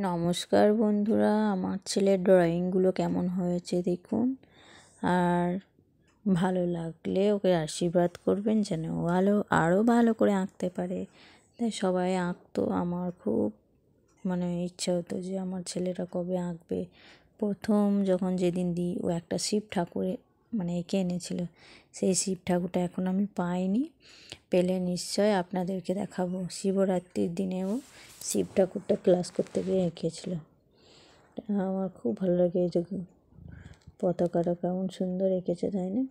নমস্কার বন্ধুরা, আমার ছেলের ড্রয়িংগুলো কেমন হয়েছে দেখুন। আর ভালো লাগলে ওকে আশীর্বাদ করবেন যেন ও আরও ভালো করে আঁকতে পারে। তাই সবাই আঁকতো, আমার খুব ইচ্ছা হতো যে আমার ছেলেটা কবে আঁকবে। প্রথম যখন যেদিন দিই ও একটা শিব ঠাকুরে এঁকে এনেছিল। সেই শিব ঠাকুরটা এখন আমি পাইনি, পেলে নিশ্চয় আপনাদেরকে দেখাবো। শিবরাত্রির দিনেও শিব ঠাকুরটা ক্লাস করতে গিয়ে এঁকেছিল। আমার খুব ভালো লাগে। এই যে পতাকাটা কেমন সুন্দর এঁকেছে, তাই না?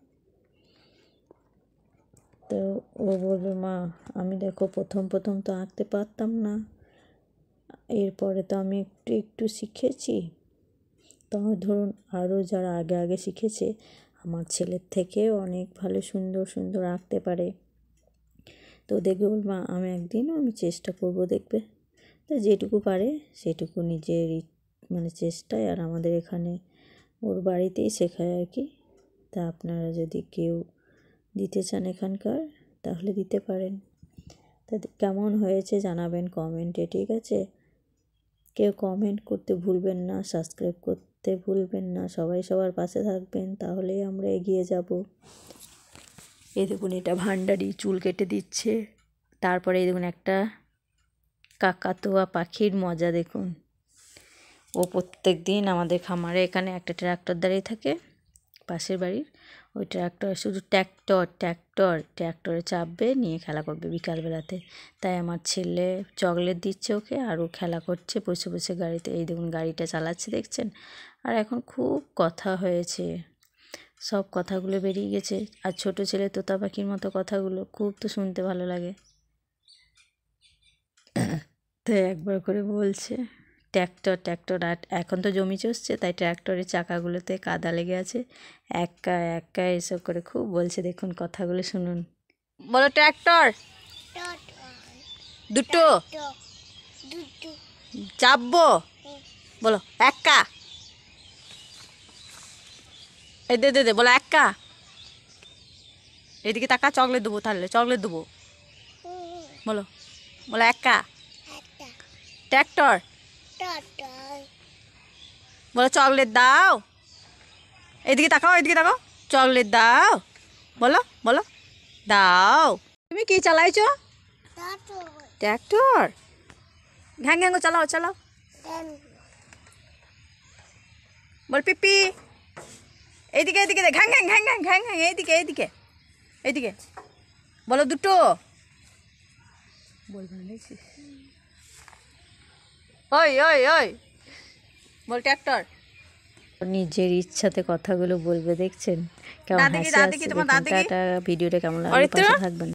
তো ও বলবে, মা আমি দেখো প্রথম তো আঁকতে পারতাম না, এরপরে তো আমি একটু একটু শিখেছি। তবে ধরুন আরও যারা আগে শিখেছে আমার ছেলের থেকেও অনেক ভালো সুন্দর আঁকতে পারে। তো দেখবে বলবা আমি একদিনও চেষ্টা করব, দেখবে। তো যেটুকু পারে সেটুকু নিজের চেষ্টায়। আর আমাদের এখানে ওর বাড়িতেই শেখায় আর কি। তা আপনারা যদি কেউ দিতে চান এখানকার, তাহলে দিতে পারেন। তা কেমন হয়েছে জানাবেন কমেন্টে, ঠিক আছে? কেউ কমেন্ট করতে ভুলবেন না, সাবস্ক্রাইব করতে ভুলবেন না। সবাই সবার পাশে থাকবেন, তাহলেই আমরা এগিয়ে যাব। এই দেখুন, এটা ভান্ডারি চুল কেটে দিচ্ছে। তারপরে এই দেখুন একটা কাকাতুয়া পাখির মজা দেখুন। ও প্রত্যেক দিন আমাদের খামারে এখানে একটা ট্র্যাক্টর দাঁড়িয়ে থাকে পাশের বাড়ির। ওই ট্র্যাক্টর শুধু ট্র্যাক্টরে চাপবে, নিয়ে খেলা করবে বিকালবেলাতে। তাই আমার ছেলে চকলেট দিচ্ছে ওকে, আর ও খেলা করছে বসে গাড়িতে। এই দেখুন গাড়িটা চালাচ্ছে, দেখছেন? আর এখন খুব কথা হয়েছে, সব কথাগুলো বেরিয়ে গেছে। আর ছোট ছেলে তোতা পাখির মতো কথাগুলো খুব তো শুনতে ভালো লাগে। তো একবার করে বলছে ট্র্যাক্টর। আর এখন তো জমি চষছে, তাই ট্র্যাক্টরের চাকাগুলোতে কাদা লেগে আছে। একা এসব করে খুব বলছে। দেখুন কথাগুলো শুনুন। বলো ট্র্যাক্টর, দুটো চাপবো, বলো একা। এই দে বলো একা। এদিকে তাকা, চকলেট দেবো, তাহলে চকলেট দেবো। বলো একা। ট্র্যাক্টর, বলো চকলেট দাও। এদিকে তাকাও, চকলেট দাও। বলো দাও। তুমি কি চালাইছো? ট্র্যাক্টর। ঘ্যাং চালাও। বল পিপি। এইদিকে ঘ্যাং এইদিকে বলো দুটো। ওই বল ট্র্যাক্টর। নিজের ইচ্ছাতে কথাগুলো বলবে, দেখছেন কেমন হাসি আসছে। ভিডিওটা কেমন লাগলো, পাশে থাকবেন।